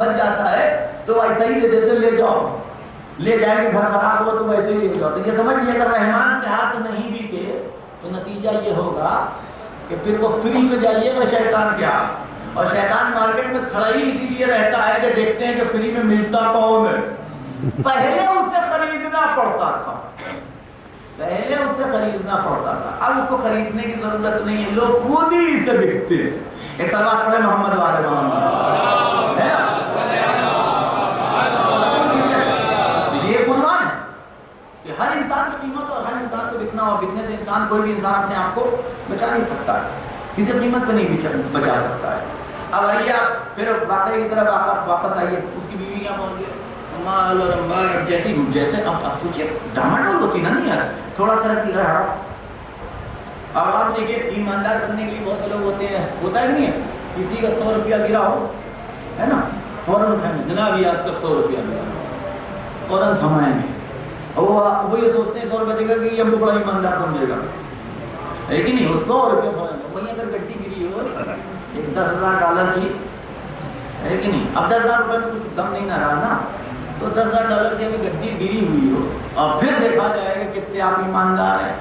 بچ جاتا ہے تو ایسا ہی دے دیتے لے جاؤ، لے جائیں گے گھر خراب ہوا تو ویسے ہی لے جاؤ. تو یہ سمجھیے اگر رحمان کے ہاتھ نہیں بھی کے تو نتیجہ یہ ہوگا کہ پھر وہ فری میں جائیے گا شیطان کے ہاتھ. اور شیطان مارکیٹ میں کھڑا ہی اسی لیے رہتا ہے کہ دیکھتے ہیں کہ فری میں ملتا کون ہے. پہلے اسے خریدنا پڑتا تھا، پہلے اسے خریدنا پڑتا تھا، اب اس کو خریدنے کی ضرورت نہیں ہے، لوگ خود ہی اسے بکتے ہیں. ایک سلوات پڑھے محمد والے محمد. یہ عنوان ہے کہ ہر انسان کی قیمت اور ہر انسان کو بکنا، اور بکنے سے انسان کوئی بھی انسان اپنے آپ کو بچا نہیں سکتا ہے، کسی قیمت پہ نہیں بچا سکتا ہے. اب آئیے آپ پھر واقعے کی طرف واپس آئیے. اس کی بیوی کیا پہنچ گئی، مال اور امبار جیسے اب سوچیے ڈاماڈول ہوتی نا، نہیں یار تھوڑا سا رکھتی ہے. اب آپ دیکھیے ایماندار بننے کے لیے بہت سے لوگ ہوتے ہیں، ہوتا ہے کہ نہیں ہے، کسی کا 100 روپیہ گرا ہو ہے نا، فوراً اٹھائیں گے، جناب یہ آپ کا 100 روپیہ گرا، فوراً تھمائیں گے. اور وہ یہ سوچتے ہیں 100 روپیہ دے گا کہ یہ ہم کو بڑا ایماندار سمجھے گا، ہے کہ نہیں. وہ 100 روپیہ وہیں اگر گڈی گری ہو ایک $10,000 کی، ہے کہ نہیں. اب $10,000 میں کچھ دم نہیں نہ رہا نا، تو $10,000 کی ابھی گڈی گری ہوئی ہو اور پھر دیکھا جائے گا کتنے آپ ایماندار ہیں،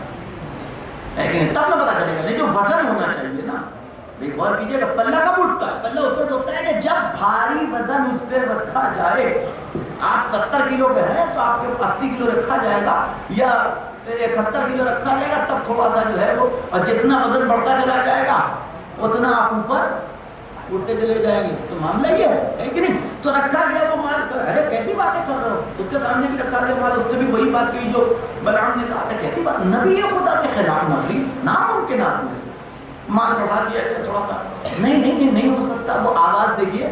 ہے کہ نہیں. تب نہ پتا چلے گا. نہیں جو وزن ہونا چاہیے نا، ایک غور کیجیے گا پلہ کب اٹھتا ہے؟ پلہ اس وقت اٹھتا ہے کہ جب بھاری وزن اس پہ رکھا جائے. آپ 70 کلو کے ہیں تو آپ کے 80 کلو رکھا جائے گا یا 71 کلو رکھا جائے گا، تب تھوڑا سا جو ہے وہ، اور جتنا وزن بڑھتا چلا جائے گا اتنا آپ اوپر اٹھتے چلے جائیں گے. تو معاملہ یہ ہے کہ نہیں. تو رکھا گیا وہ مال، ارے کیسی باتیں کر رہے ہو، اس کے سامنے بھی رکھا گیا مال، اس نے بھی وہی بات کی جو بلعام نے کہا تھا. کیسی بات، نبی خدا کے خلاف نفری ناممکنات میں سے مال بڑھا دیا جائے تھوڑا سا، نہیں ہو سکتا. وہ آواز دیکھیے،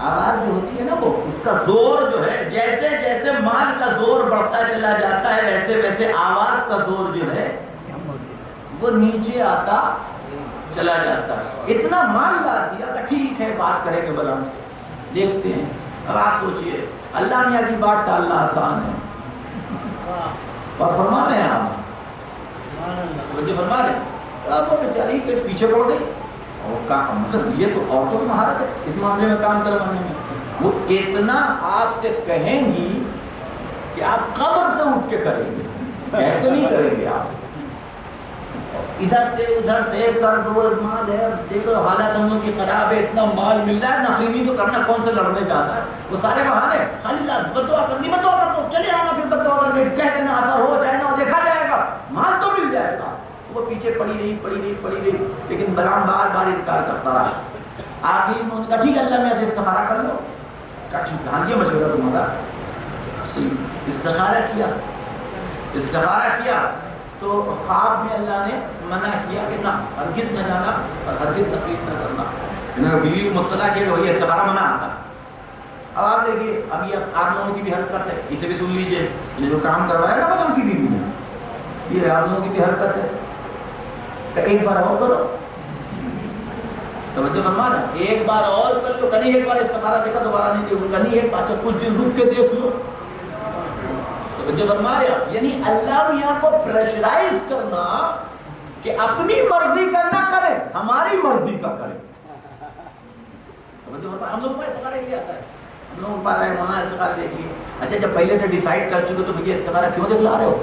آواز جو ہوتی ہے نا، وہ اس کا زور جو ہے، جیسے جیسے مال کا زور بڑھتا چلا جاتا ہے ویسے ویسے آواز کا زور جو ہے وہ نیچے آتا چلا جاتا ہے. اتنا مال لا دیا کہ ٹھیک ہے بات کریں گے بلعام سے، دیکھتے ہیں. اب آپ سوچئے اللہ میاں کی بات ٹالنا آسان ہے، اور فرما رہے ہیں آپ توجہ فرما رہے ہیں. اب وہ بیچاری کے پیچھے پڑ گئی، اور مطلب یہ تو عورتوں کی مہارت ہے اس معاملے میں کام کروانے میں. وہ اتنا آپ سے کہیں گی کہ آپ قبر سے اٹھ کے کریں گے، ایسے نہیں کریں گے آپ. ادھر سے ادھر سے کر دو، مال ہے دیکھ لو، حالات ہم لوگ کی خراب ہے، اتنا مال مل رہا ہے، نفرینی تو کرنا، کون سے لڑنے جاتا ہے. وہ سارے بہانے، خالی اللہ بددعا کرنی، بددعا کر دو، چلے آنا پھر بددعا کر کے کہہ دینا اثر ہو جائے نہ، دیکھا جائے گا، مال تو مل جائے گا. وہ پیچھے پڑی رہی، لیکن بلعام بار بار انکار کرتا رہا. آخر میں انہوں نے کہا ٹھیک ہے اللہ میں ایسے استخارہ کر لو. کہا ٹھیک ہے، ہاں یہ مشورہ تمہارا صحیح. استخارہ کیا تو خواب میں اللہ نے منع کیا کہ نہ، ہرگز نہ جانا اور ہرگز تفریق نہ کرنا. انہوں نے بیوی کو مطلع کیا کہ وہی استخارہ منع آتا. اب آپ دیکھیے، اب یہ آپ لوگوں کی بھی حرکت ہے، اسے بھی سن لیجئے. یہ جو کام کروایا نا بلعام کی بیوی نے، یہ آپ لوگوں کی بھی حرکت ہے کہ ایک بار اور کرو. توجہ فرما رہے ہیں، ایک بار اور کر لو. کہیں ایک بار استخارہ دیکھا دوبارہ نہیں دیکھو، کہیں ایک بار کچھ دن رک کے دیکھ لو. توجہ فرما رہے ہیں، یعنی اللہ میاں کو پریشرائز کرنا کہ اپنی مرضی کا نہ کرے، ہماری مرضی کا کرے. توجہ فرما، ہم لوگ کو استخارہ یہ آتا ہے، ہم لوگ پا رہے ہیں مولانا استخارہ دیکھ لیے. اچھا جب پہلے سے ڈیسائیڈ کر چکے تو بھیا استخارہ کیوں دکھلا رہے ہو؟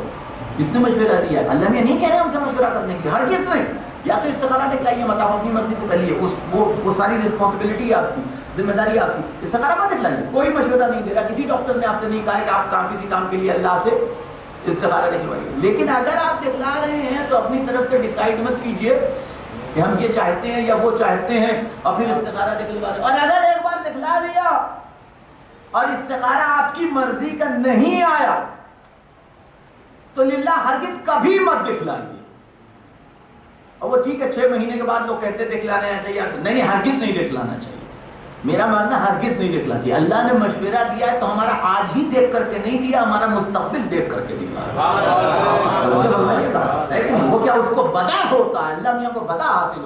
کس نے مشورہ دیا؟ اللہ میاں نہیں کہہ رہے ہم سے مشورہ کرنے کے لیے، ہرگز نہیں. یا تو استخارہ دکھلائیے، مت آپ اپنی مرضی سے کریے، وہ ساری رسپانسبلٹی آپ کی، ذمہ داری آپ کی. استخارہ مت دکھلائیے، کوئی مشورہ نہیں دے رہا، کسی ڈاکٹر نے آپ سے نہیں کہا کہ آپ کسی کام کے لیے اللہ سے استخارہ دکھلوائیے. لیکن اگر آپ دکھلا رہے ہیں تو اپنی طرف سے ڈیسائیڈ مت کیجئے کہ ہم یہ چاہتے ہیں یا وہ چاہتے ہیں اور پھر استخارہ دکھلوا رہے. اور اگر ایک بار دکھلا دیا اور استخارہ آپ کی مرضی کا نہیں آیا تو للہ ہرگز کبھی مت دکھلائیے. اور وہ ٹھیک ہے 6 مہینے کے بعد لوگ کہتے دکھلانا چاہیے، نہیں ہرگز نہیں دکھلانا چاہیے. میرا ماننا ہرگز نہیں دکھلانا چاہیے. اللہ نے مشورہ دیا ہے تو ہمارا آج ہی دیکھ کر کے نہیں دیا، ہمارا مستقبل دیکھ کر کے دیا. لیکن وہ کیا اس کو بدا ہوتا ہے، اللہ میاں کو بدا حاصل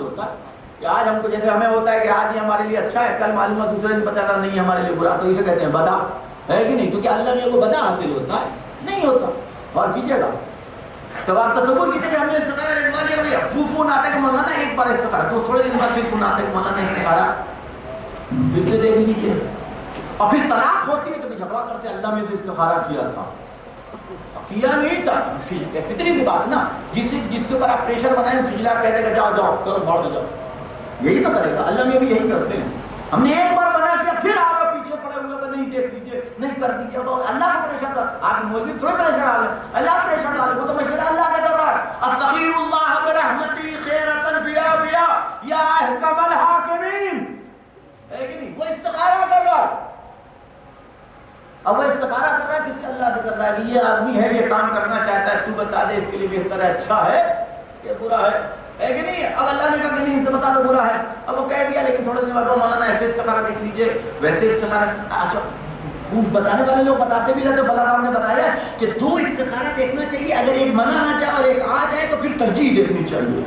ہوتا ہے کہ آج ہم کو، جیسے ہمیں ہوتا ہے کہ آج ہی ہمارے لیے اچھا ہے، کل معلوم ہے دوسرے دن پتہ چلا نہیں ہمارے لیے برا، تو اسے کہتے ہیں بدا، ہے کہ نہیں. تو کیا اللہ میاں کو بدا حاصل ہوتا ہے؟ نہیں ہوتا. اور کیجیے گا تب آپ تصور کیجیے کہ ہم نے استخارہ لگوا لیا، بھیا فون آتا ہے کہ مولانا ایک بار استخارہ، تو تھوڑے دن بعد پھر فون آتا ہے کہ مولانا استخارہ پھر سے دیکھ لیجیے. اور پھر طلاق ہوتی ہے تو جھگڑا کرتے اللہ میں تو استخارہ کیا تھا, کیا نہیں تھا. فطری سی بات نا, جس کے اوپر آپ پریشر بنائیں کھجلا کہہ دے گا جاؤ جاؤ کرو بھاڑ جاؤ, یہی تو کرے گا. اللہ میں بھی یہی کرتے ہیں. ہم نے ایک بار منع کیا پھر آ رہا پیچھے پڑے ہوئے کہ نہیں دیکھ لیجیے نہیں کر دیجیے. تو اللہ کو پریشر کر, آپ مولوی تھوڑے پریشر ڈالے, اللہ پریشر ڈالے. وہ تو مشورہ اللہ نے کر رہا ہے. استغفر اللہ برحمتی خیرۃ فی عافیہ یا احکم الحاکمین, ہے کہ نہیں؟ وہ استخارہ کر رہا ہے. اب وہ استخارہ کر رہا ہے کسی اللہ سے کر رہا ہے کہ یہ آدمی ہے یہ کام کرنا چاہتا ہے, تو بتا دے اس کے لیے بہتر ہے, اچھا ہے کہ برا ہے کہ نہیں. اب اللہ نے کہا کہ نہیں, ان سے بتا دو برا ہے. اب وہ کہہ دیا, لیکن تھوڑے دن بعد مولانا ایسے استخارہ دیکھ لیجیے ویسے استخارہ. اچھا بتانے والے لوگ بتاتے بھی رہتے. فلاں صاحب نے بتایا کہ 2 استخارہ دیکھنا چاہیے, اگر ایک منع آ جائے اور ایک آ جائے تو پھر ترجیح دیکھنی چاہیے.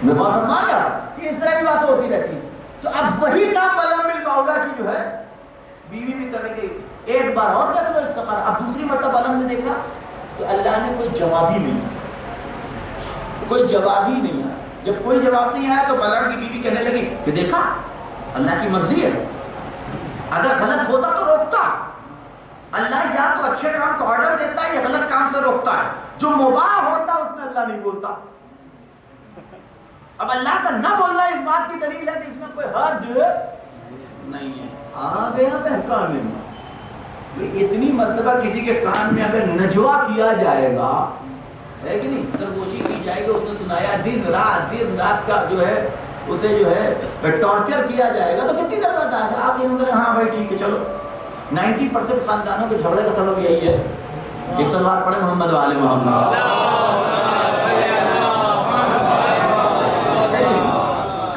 میں بات فرما رہا کہ اس طرح کی باتیں ہوتی رہتی ہیں. تو اب وہی کام بلغ بالمعروف کی جو ہے بیوی بھی کرے گی. ایک بار اور دیکھ لو استخارہ. اب دوسری مرتبہ بلغ نے دیکھا تو اللہ نے کوئی جواب ہی نہیں, کوئی جواب ہی نہیں آیا. جب کوئی جواب نہیں آیا تو بلغ کی بیوی کہنے لگی کہ دیکھا اللہ کی مرضی ہے, اگر غلط ہوتا تو روکتا. اللہ یا تو اچھے کام کو آرڈر دیتا ہے یا غلط کام سے روکتا ہے. جو مباح ہوتا ہے اس میں اللہ نہیں بولتا. اب اللہ کا نہ بولنا اس بات کی دلیل ہے کہ اس میں کوئی حرج نہیں ہے. آ گیا بہکانے میں. اتنی مرتبہ کسی کے کان میں اگر نجوا کیا جائے گا, ہے کہ نہیں, سرگوشی کی جائے گی, اسے سنایا دن رات کا جو ہے اسے جو ہے ٹارچر کیا جائے گا, تو کتنی دیر بعد آپ یہ ہاں بھائی ٹھیک ہے چلو. 90% خاندانوں کے جھگڑے کا سبب یہی ہے. ایک سلوات پڑھے محمد والے محمد.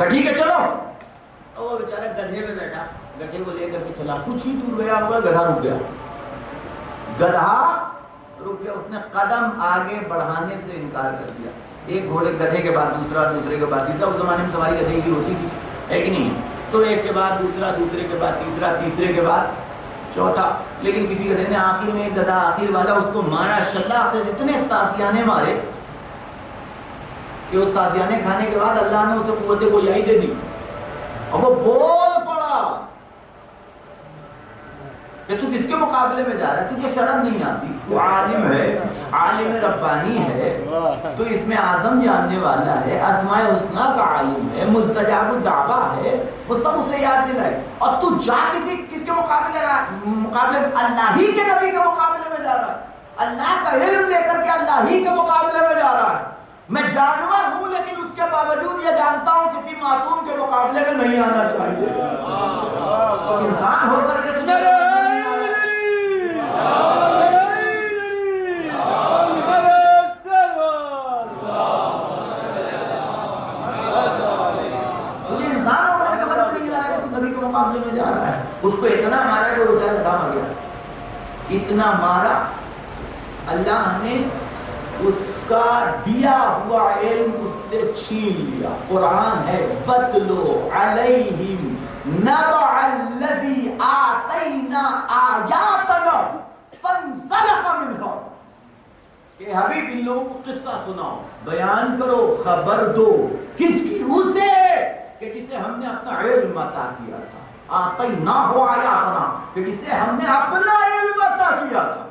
ٹھیک ہے چلو. وہ بیچارہ گدھے میں بیٹھا, گدھے کو لے کر کے چلا, کچھ ہی دور گیا ہوا گدھا رک گیا. اس نے قدم آگے بڑھانے سے انکار کر دیا. ایک گھوڑے گدھے کے بعد دوسرا, دوسرے کے بعد تیسرا. اس زمانے میں سواری گدھے کی ہوتی تھی, ہے کہ نہیں. تو ایک کے بعد دوسرا, دوسرے کے بعد تیسرا, تیسرے کے بعد چوتھا. لیکن کسی گدھے نے آخر میں ایک گدھا آخر والا اس کو مارا. شلہ سے اتنے تازیانے مارے کہ وہ تازیانے کھانے کے بعد اللہ نے اسے قوت گویائی دے دی. اور وہ بول پڑا کہ تو کس کے مقابلے میں جا رہا ہے, تجھے شرم نہیں آتی, تو عالم ہے, عالم ربانی ہے, تو اس میں اعظم جاننے والا ہے, اسماء الحسنی کا عالم ہے, مستجاب الدعوہ ہے, وہ سب اسے یاد دلائے. اور تو جا کس کے مقابلے اللہ ہی کے نبی کے مقابلے میں جا رہا ہے. اللہ کا علم لے کر کے اللہ ہی کے مقابلے میں جا رہا ہے. میں جانور ہوں لیکن اس کے باوجود یہ جانتا ہوں کسی معصوم کے مقابلے میں نہیں آنا چاہیے. تو انسان ہو کر کے تجھے مقابلے میں جا رہا ہے. اس کو اتنا مارا کہ وہ بیچارہ گدھا مر گیا. اتنا مارا, اللہ نے اس کا دیا ہوا علم اس سے چھین لیا. قرآن ہے وَاتْلُ عَلَيْهِمْ نَبَعَ الَّذِي آتَيْنَا آيَاتَنَا فَانْسَلَخَ مِنْهَا. کہ حبیب ان لوگوں کو قصہ سناؤ, بیان کرو, خبر دو. کس کی؟ اسے کہ جسے ہم نے اپنا علم عطا کیا تھا. آتَيْنَاهُ آيَاتَنَا, کہ جسے ہم نے اپنا علم عطا کیا تھا.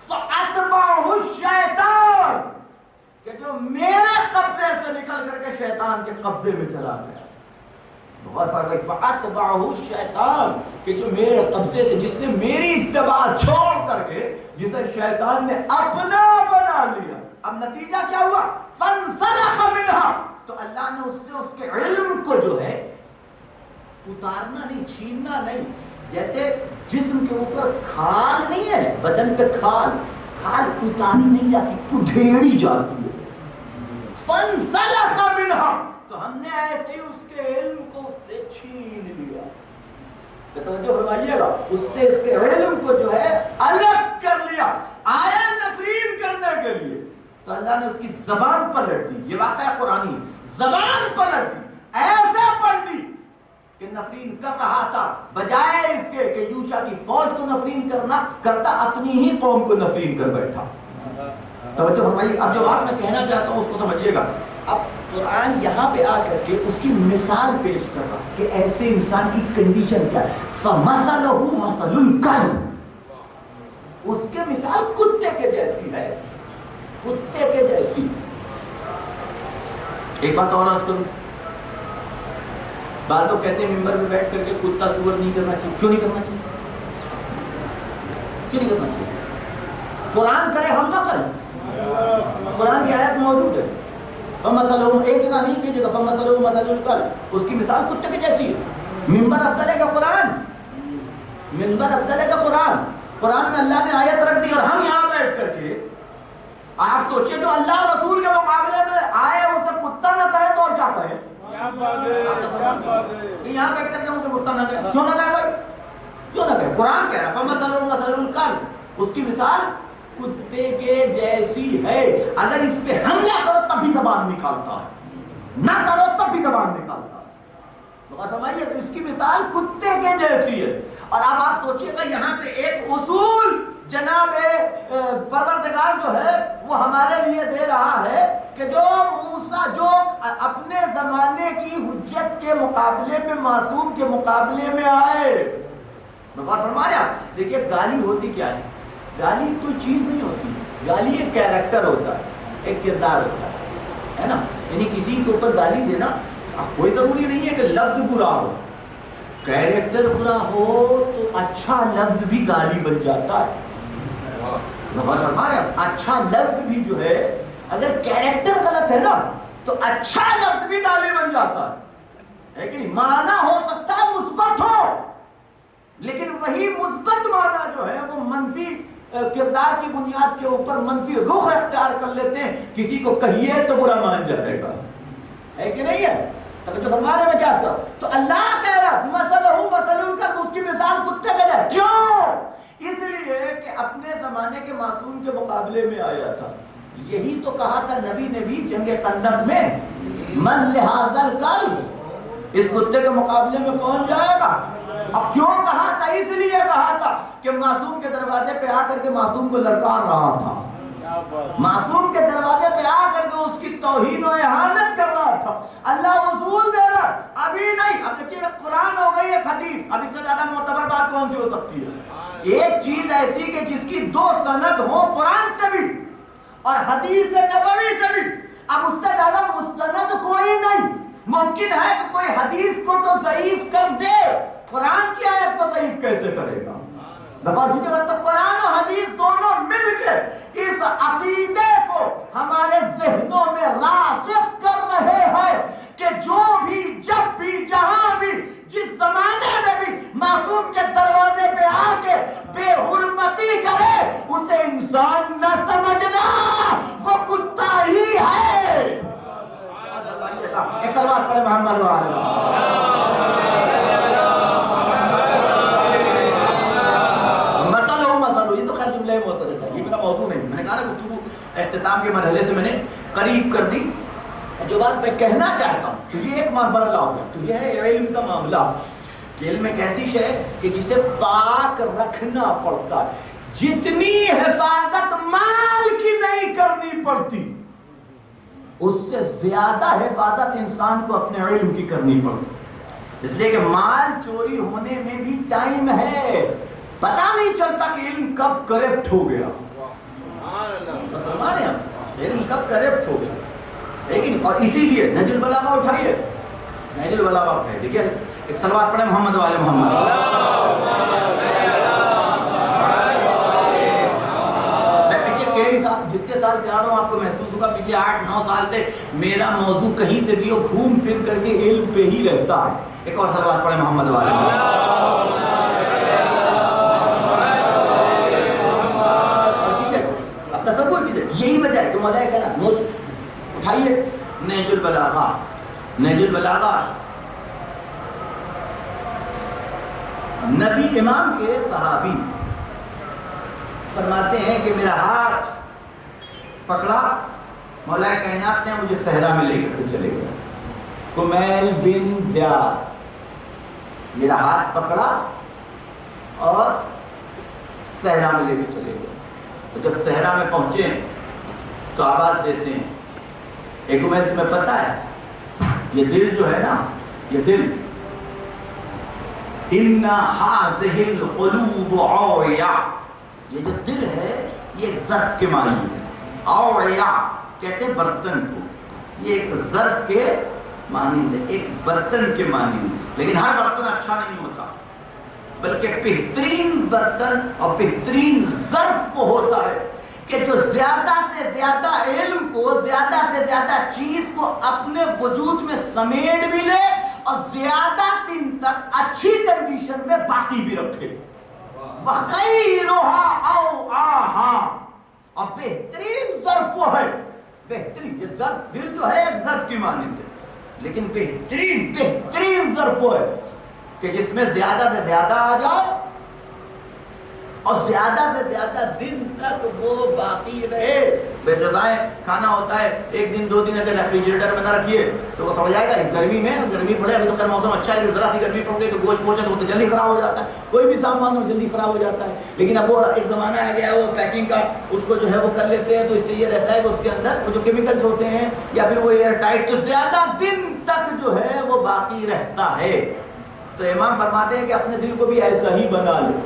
فَأَتْبَعَهُ الشَّيْطَانُ, کہ جو میرے قبضے سے نکل کر کے شیطان کے قبضے میں چلا گیا. اور فرمایا فَأَتْبَعَهُ الشَّيْطَانُ, کہ جو میرے قبضے سے, جس نے میری اتباع چھوڑ کر کے جسے شیطان نے اپنا بنا لیا. اب نتیجہ کیا ہوا؟ فَانْسَلَخَ مِنْهَا, تو اللہ نے اس سے اس کے علم کو جو ہے اتارنا نہیں, چھیننا نہیں. جیسے جسم کے اوپر کھال نہیں ہے, بدن پہ کھال اتاری نہیں جاتی, ادھیڑی جاتی ہے. فَانْسَلَخَ مِنْهَا, تو ہم نے ایسے ہی اس کے علم کو اس سے چھین لیا. توجہ فرمائیے گا, اس سے اس کے علم کو جو ہے الگ کر لیا, آیا نفرین کرنے کے لیے. تو اللہ نے اس کی زبان پلٹ دی. یہ واقعہ قرآنی, زبان پلٹ دی, ایسے پلٹ دی کہ نفرین کر رہا تھا, بجائے اس کے کہ یوشع کی فوج کو نفرین کرتا اپنی ہی قوم کو نفرین کر بیٹھا. توجہ فرمائیے. اب جو بات میں کہنا چاہتا ہوں اس کو سمجھیے گا. اب قرآن یہاں پہ آ کر کے اس کی مثال پیش کر رہا کہ ایسے انسان کی کنڈیشن کیا ہے. فَمَثَلُهُ مَثَلُ الْكَلْبِ، اس کے مثال کتے کے جیسی ہے، کتے کے جیسی. ایک بات اور عرض کروں، بعض لوگ کہتے ہیں ممبر پہ بیٹھ کر کے کتا سور نہیں کرنا چاہیے. کیوں نہیں کرنا چاہیے؟ کیوں نہیں کرنا چاہیے؟ قرآن کرے ہم نہ کریں. قرآن کی آیت موجود ہے. فَمَثَلُهُ، ایک جگہ نہیں کیجیے گا فَمَثَلُهُ مَثَلُ الْكَلْبِ، اس کی مثال کتے کے جیسی ہے. ممبر افضل ہے کہ قرآن؟ ممبر افضل ہے کہ قرآن؟ قرآن میں اللہ نے آیت رکھ دی اور ہم یہاں بیٹھ کر کے، آپ سوچئے جو اللہ رسول کے مقابلے میں آئے اسے کتا نہ کہے تو اور کیا کہے؟ یہاں بیٹھ کر کے اسے کتا نہ کہے، کیوں نہ کہے بھائی؟ کیوں نہ کہے؟ قرآن کہہ رہا فَمَثَلُهُ مَثَلُ الْكَلْبِ، اس کی مثال کتے کے جیسی ہے. اگر اس پہ حملہ کرو تب بھی زبان نکالتا ہے، نہ کرو تب بھی زبان نکالتا ہے. تو سمجھئے اس کی مثال کتے کے جیسی ہے. اور اب آپ سوچئے گا یہاں پہ ایک اصول جناب پروردگار جو ہے وہ ہمارے لیے دے رہا ہے کہ جو موسیٰ جو اپنے زمانے کی حجت کے مقابلے میں معصوم کے مقابلے میں آئے. میں بات فرما رہے ہیں. دیکھیے گالی ہوتی کیا ہے؟ گالی کوئی چیز نہیں ہوتی، گالی ایک کیریکٹر ہوتا ہے، ایک کردار ہوتا ہے نا. یعنی کسی کے اوپر گالی دینا کوئی ضروری نہیں ہے کہ لفظ برا ہو، کیریکٹر برا ہو تو اچھا لفظ بھی گالی بن جاتا ہے. اچھا لفظ بھی جو ہے اگر کیریکٹر غلط ہے نا تو اچھا لفظ بھی گالی بن جاتا ہے کہ نہیں. معنی ہو سکتا ہے مثبت ہو، لیکن وہی مثبت معنی جو ہے وہ منفی کردار کی بنیاد کے اوپر منفی رخ اختیار کر لیتے ہیں. کسی کو کہیے تو برا مان جائے گا، ہے کہ نہیں ہے؟ توجہ فرمانے میں کیا تھا؟ تو اللہ کہہ رہا مثلہ مثل الکلب، اس کی مثال کتے کے جیسے. کیوں؟ اس لیے کہ اپنے زمانے کے معصوم کے مقابلے میں آیا تھا. یہی تو کہا تھا نبی نے بھی جنگ خندق میں، من لہذا الکلب، اس کتے کے مقابلے میں کون جائے گا؟ اب کیوں کہا تھا؟ اس لیے کہا تھا کہ معصوم کے دروازے پہ آ کر کے معصوم کو للکار رہا تھا، معصوم کے دروازے پہ آ کر کے اس کی توہین و اہانت کر رہا تھا. اللہ اصول دے رہا ابھی نہیں. اب دیکھیے ایک قرآن ہو گئی ایک حدیث، اب اس سے زیادہ معتبر بات کون سی ہو سکتی ہے؟ ایک چیز ایسی کہ جس کی دو سند ہو، قرآن سے بھی اور حدیث نبوی سے بھی. اب اس سے زیادہ مستند کوئی نہیں. ممکن ہے کہ کوئی حدیث کو تو ضعیف کر دے، قرآن کی آیت کو ضعیف کیسے کرے گا؟ تو قرآن و حدیث دونوں مل کے اس عقیدے کو ہمارے ذہنوں میں راسخ کر رہے ہیں کہ جو بھی جب بھی جہاں بھی جس زمانے میں بھی معصوم کے دروازے پہ آ کے بے حرمتی کرے اسے انسان نہ سمجھنا، وہ کتا ہی ہے. ایک سلوات پڑھے محمد محترم. یہ میرا موضوع نہیں، میں نے کہا نا گفتگو اختتام کے مرحلے سے میں نے قریب کر دی. جو بات میں کہنا چاہتا ہوں تو یہ ایک مرحلہ ہو گیا، تو یہ ہے علم کا معاملہ. کہ علم ایک ایسی شے کہ جسے پاک رکھنا پڑتا ہے. جتنی حفاظت مال کی نہیں کرنی پڑتی اس سے زیادہ حفاظت انسان کو اپنے علم کی کرنی پڑتی. اس لیے کہ مال چوری ہونے میں بھی ٹائم ہے، پتہ نہیں چلتا کہ علم کب کرپٹ ہو گیا. ہمارے یہاں علم کب کرپٹ ہو گیا. لیکن اور اسی لیے نہج البلاغہ اٹھائیے، نہج البلاغہ اٹھائیے. دیکھیے ایک صلوات پڑھیں محمد والے محمد. میں پچھلے کئی سال جتنے سال جا رہا ہوں آپ کو محسوس ہوگا پچھلے 8-9 سال سے میرا موضوع کہیں سے بھی گھوم پھر کر کے علم پہ ہی رہتا ہے. ایک اور صلوات پڑھیں محمد والے محمد. تصور کیجئے یہی وجہ ہے کہ مولا کہنا نوٹ اٹھائیے نہج البلاغہ. نہج البلاغہ نبی امام کے صحابی فرماتے ہیں کہ میرا ہاتھ پکڑا مولا کائنات نے مجھے صحرا میں لے کر چلے گیا. کمیل بن دیار میرا ہاتھ پکڑا اور صحرا میں لے کے چلے گئے. جب صحرا میں پہنچے تو آواز دیتے ہیں. ایک امید تمہیں پتہ ہے یہ دل جو ہے نا، یہ دل، ان هذه القلوب اوعیہ، یہ جو دل ہے یہ ایک ظرف کے معنی ہے. اوعیہ کہتے ہیں برتن کو، یہ ایک ظرف کے معنی ہے، ایک برتن کے معنی ہے. لیکن ہر برتن اچھا نہیں ہوتا، بلکہ بہترین برتن اور بہترین ظرف وہ ہوتا ہے کہ جو زیادہ سے زیادہ علم کو، زیادہ سے زیادہ چیز کو اپنے وجود میں سمیٹ بھی لے اور زیادہ دن تک اچھی کنڈیشن میں باقی بھی رکھے. وَخَيْرُهَا أَوْعَاهَا، اور بہترین ظرف وہ ہے، بہترین، یہ ظرف دل جو ہے ایک ظرف کی مانند ہے، لیکن بہترین ظرف وہ ہے کہ جس میں زیادہ سے زیادہ آ جائے اور زیادہ سے زیادہ دن تک وہ باقی رہے. بے غذائیں کھانا ہوتا ہے، ایک دن دو دن اگر ریفریجریٹر میں نہ رکھیے تو وہ سمجھ جائے گا. گرمی میں گرمی پڑے، ابھی تو خیر موسم اچھا ہے، لیکن ذرا سی گرمی پڑ گئی تو گوشت پہنچے تو جلدی خراب ہو جاتا ہے، کوئی بھی سامان ہو جلدی خراب ہو جاتا ہے. لیکن اب وہ ایک زمانہ آ گیا ہے وہ پیکنگ کا، اس کو جو ہے وہ کر لیتے ہیں، تو اس سے یہ رہتا ہے کہ اس کے اندر وہ جو کیمیکلز ہوتے ہیں یا پھر وہ ایئر ٹائٹ، جو زیادہ دن تک جو ہے وہ باقی رہتا ہے. تو امام فرماتے ہیں کہ اپنے دل کو بھی ایسا ہی بنا لو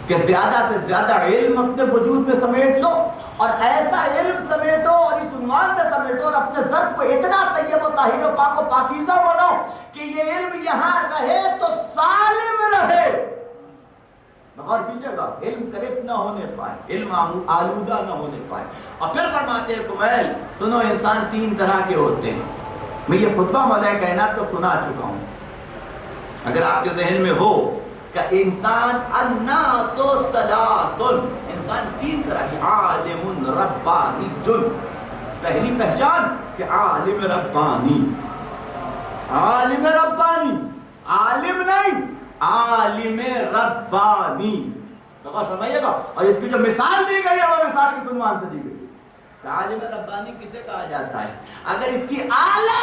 کہ زیادہ سے زیادہ علم اپنے وجود میں سمیٹ لو، اور ایسا علم سمیٹو اور اس عنوان سے سمیٹو اور اپنے ظرف کو اتنا طیب و طاہر و پاک و پاکیزہ بناؤ کہ یہ علم یہاں رہے تو سالم رہے. غور کیجیے گا، علم کرپٹ نہ ہونے پائے، علم آلودہ نہ ہونے پائے. اور پھر فرماتے ہیں کمیل سنو، انسان تین طرح کے ہوتے ہیں. میں یہ خطبہ مولا کائنات کو سنا چکا ہوں، اگر آپ کے ذہن میں ہو کہ انسان الناس ثلاث، انسان تین طرح کی، عالم ربانی. پہلی پہچان کہ عالم ربانی، عالم ربانی، عالم نہیں، عالم ربانی. غور فرمائیے گا. اور اس کی جو مثال دی گئی ہے وہ مثال کی عنوان سے دی گئی ہے. عالم ربانی کسے کہا جاتا ہے؟ اگر اس کی اعلیٰ